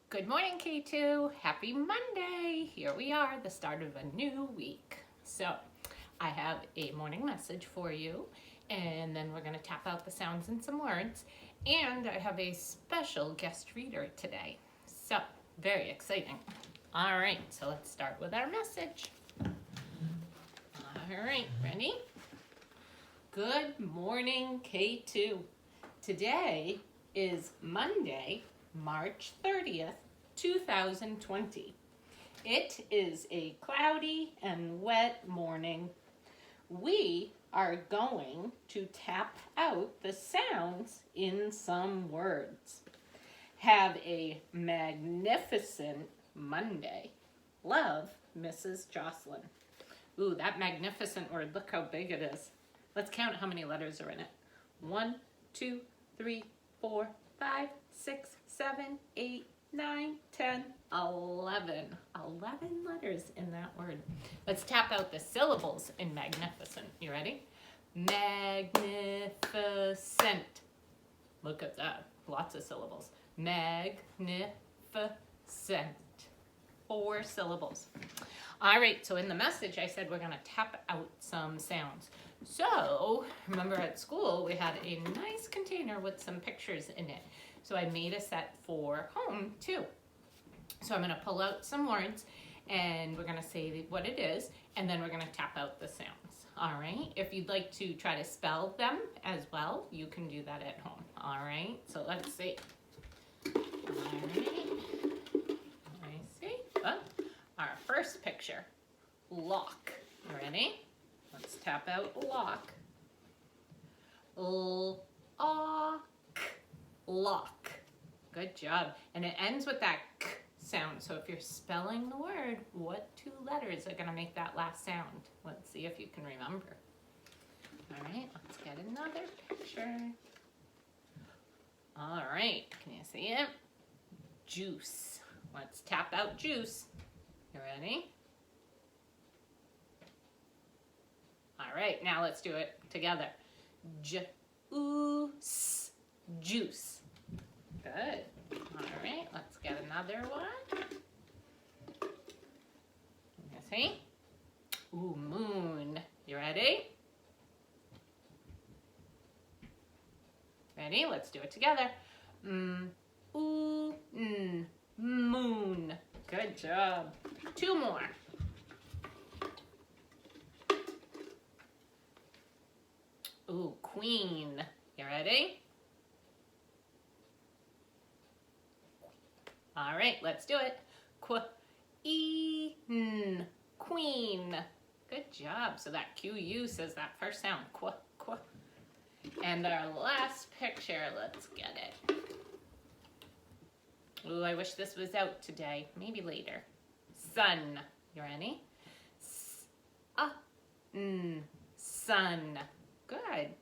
Good morning, K2. Happy Monday. Here we are, the start of a new week. So I have a morning message for you, and then we're going to tap out the sounds and some words. And I have a special guest reader today. So very exciting. All right, so let's start with our message. All right, ready? Good morning, K2. Today is Monday, March 30th, 2020. It is a cloudy and wet morning. We are going to tap out the sounds in some words. Have a magnificent Monday. Love, Mrs. Jocelyn. Ooh, that magnificent word, look how big it is. Let's count how many letters are in it. 1, 2, 3, 4, 5, 6, 7, 8, 9, 10, 11. 11 letters in that word. Let's tap out the syllables in magnificent. You ready? Magnificent. Look at that. Lots of syllables. Magnificent. 4 syllables. All right, so in the message I said we're going to tap out some sounds. So, remember at school we had a nice container with some pictures in it. So I made a set for home too. So I'm going to pull out some words and we're going to say what it is, and then we're going to tap out the sounds. All right, if you'd like to try to spell them as well, you can do that at home. All right, so let's see. All right, let me see. Oh, our first picture, lock. Ready? Let's tap out lock. Lock. Good job. And it ends with that k sound. So if you're spelling the word, what 2 letters are going to make that last sound? Let's see if you can remember. All right, let's get another picture. All right, can you see it? Juice. Let's tap out juice. You ready? All right, now let's do it together. Juice. Juice. Good. All right, let's get another one. You see? Ooh, moon. You ready? Ready? Let's do it together. Moon. Good job. 2 more. Ooh, queen. You ready? All right, let's do it. Queen. Good job. So that Q-U says that first sound. Qu. And our last picture, let's get it. Ooh, I wish this was out today. Maybe later. Sun. You ready? Sun. Good.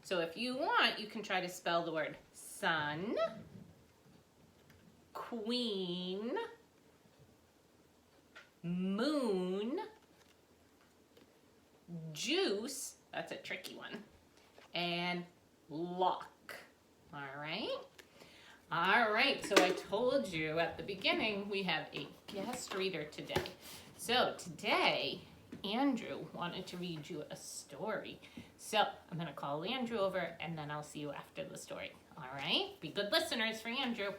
So if you want, you can try to spell the word sun, queen, moon, juice, that's a tricky one, and lock. All right? All right, so I told you at the beginning we have a guest reader today. So today, Andrew wanted to read you a story. So I'm going to call Andrew over and then I'll see you after the story. All right? Be good listeners for Andrew.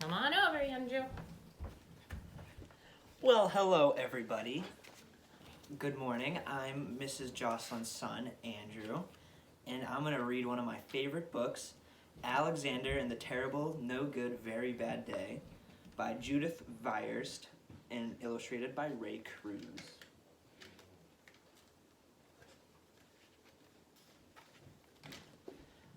Come on over, Andrew. Well, hello everybody. Good morning. I'm Mrs. Jocelyn's son, Andrew, and I'm going to read one of my favorite books, Alexander and the Terrible, No Good, Very Bad Day, by Judith Viers and illustrated by Ray Cruz.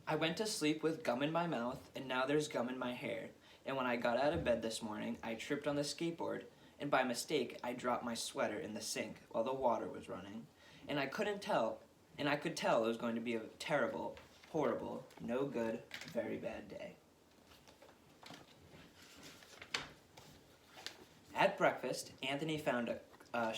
I went to sleep with gum in my mouth, and now there's gum in my hair. And when I got out of bed this morning, I tripped on the skateboard, and by mistake, I dropped my sweater in the sink while the water was running. And I could tell it was going to be a terrible, horrible, no good, very bad day. At breakfast, Anthony found a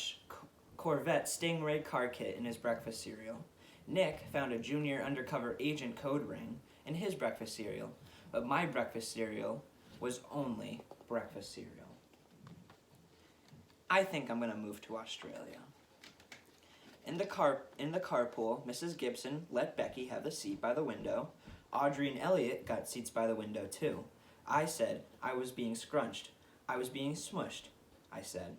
Corvette Stingray car kit in his breakfast cereal. Nick found a junior undercover agent code ring in his breakfast cereal, but my breakfast cereal was only breakfast cereal. I think I'm gonna move to Australia. In the carpool, Mrs. Gibson let Becky have the seat by the window. Audrey and Elliot got seats by the window too. I said I was being scrunched. I was being smushed, I said.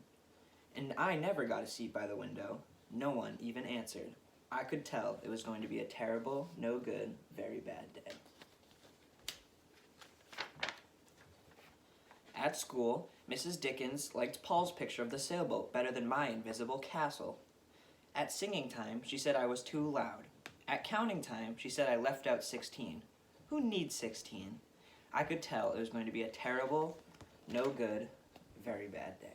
And I never got a seat by the window. No one even answered. I could tell it was going to be a terrible, no good, very bad day. At school, Mrs. Dickens liked Paul's picture of the sailboat better than my invisible castle. At singing time, she said I was too loud. At counting time, she said I left out 16. Who needs 16? I could tell it was going to be a terrible, no good, very bad day.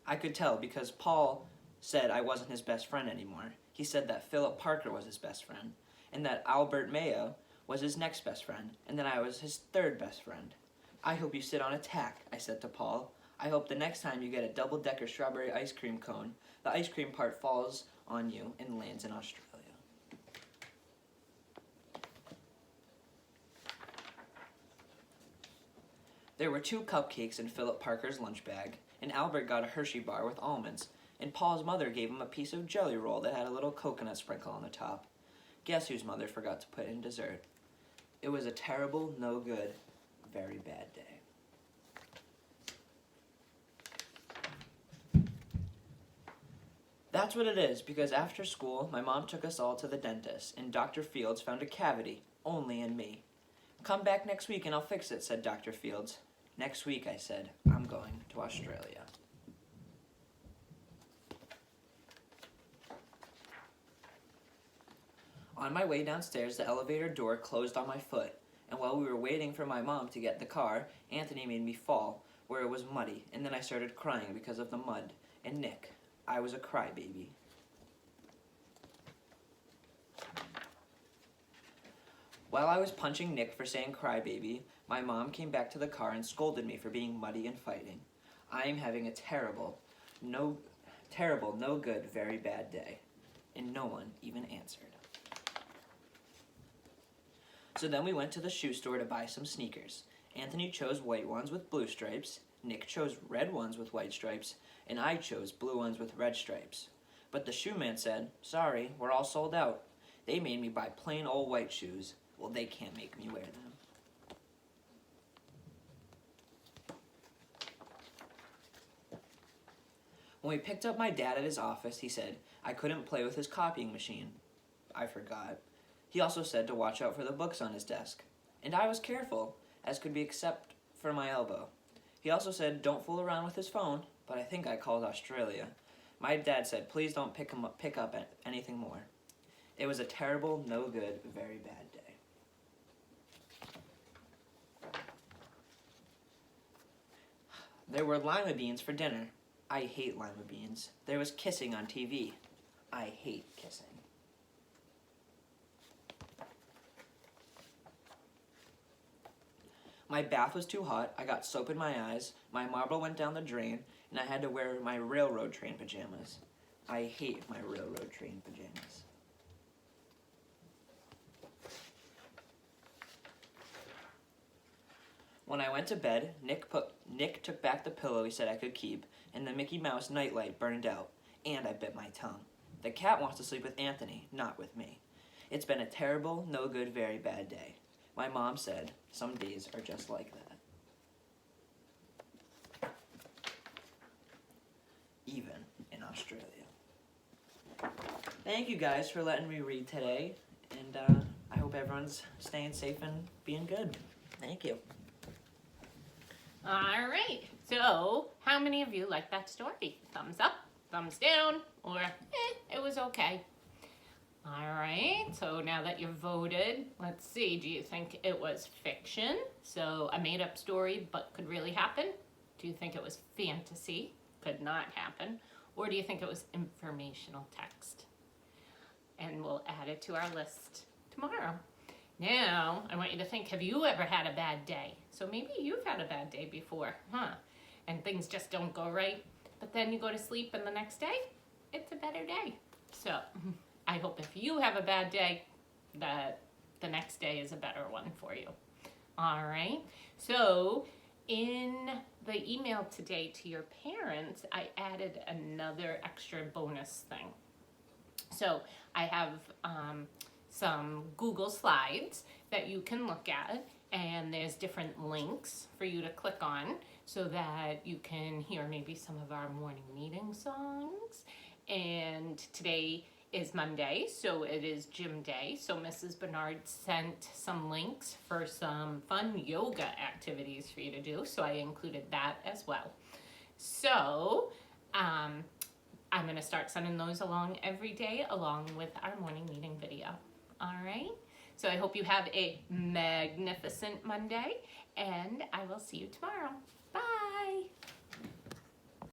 I could tell because Paul said I wasn't his best friend anymore. He said that Philip Parker was his best friend, and that Albert Mayo was his next best friend, and that I was his third best friend. I hope you sit on a tack, I said to Paul. I hope the next time you get a double-decker strawberry ice cream cone, the ice cream part falls on you and lands in Australia. There were 2 cupcakes in Philip Parker's lunch bag, and Albert got a Hershey bar with almonds, and Paul's mother gave him a piece of jelly roll that had a little coconut sprinkle on the top. Guess whose mother forgot to put in dessert? It was a terrible, no good, very bad day. That's what it is, because after school, my mom took us all to the dentist, and Dr. Fields found a cavity, only in me. Come back next week and I'll fix it, said Dr. Fields. Next week, I said, I'm going to Australia. On my way downstairs, the elevator door closed on my foot, and while we were waiting for my mom to get in the car, Anthony made me fall, where it was muddy, and then I started crying because of the mud. And Nick, I was a crybaby. While I was punching Nick for saying crybaby, my mom came back to the car and scolded me for being muddy and fighting. I am having a terrible, no good, very bad day. And no one even answered. So then we went to the shoe store to buy some sneakers. Anthony chose white ones with blue stripes, Nick chose red ones with white stripes, and I chose blue ones with red stripes. But the shoe man said, sorry, we're all sold out. They made me buy plain old white shoes. Well, they can't make me wear them. When we picked up my dad at his office, he said I couldn't play with his copying machine. I forgot. He also said to watch out for the books on his desk. And I was careful, as could be except for my elbow. He also said don't fool around with his phone, but I think I called Australia. My dad said please don't pick up anything more. It was a terrible, no good, very bad day. There were lima beans for dinner. I hate lima beans. There was kissing on TV. I hate kissing. My bath was too hot, I got soap in my eyes, my marble went down the drain, and I had to wear my railroad train pajamas. I hate my railroad train pajamas. When I went to bed, Nick took back the pillow he said I could keep, and the Mickey Mouse nightlight burned out, and I bit my tongue. The cat wants to sleep with Anthony, not with me. It's been a terrible, no good, very bad day. My mom said, some days are just like that. Even in Australia. Thank you guys for letting me read today, and I hope everyone's staying safe and being good. Thank you. All right, so how many of you liked that story? Thumbs up, thumbs down, or it was okay. All right, so now that you've voted, let's see, do you think it was fiction, so a made-up story but could really happen? Do you think it was fantasy, could not happen? Or do you think it was informational text? And we'll add it to our list tomorrow. Now, I want you to think, have you ever had a bad day? So maybe you've had a bad day before, and things just don't go right, but then you go to sleep and the next day, it's a better day. So I hope if you have a bad day that the next day is a better one for you. All right. So in the email today to your parents, I added another extra bonus thing. So I have some Google Slides that you can look at, and there's different links for you to click on so that you can hear maybe some of our morning meeting songs. And today is Monday, so it is gym day. So Mrs. Bernard sent some links for some fun yoga activities for you to do. So I included that as well. So I'm going to start sending those along every day along with our morning meeting video. All right. So I hope you have a magnificent Monday, and I will see you tomorrow.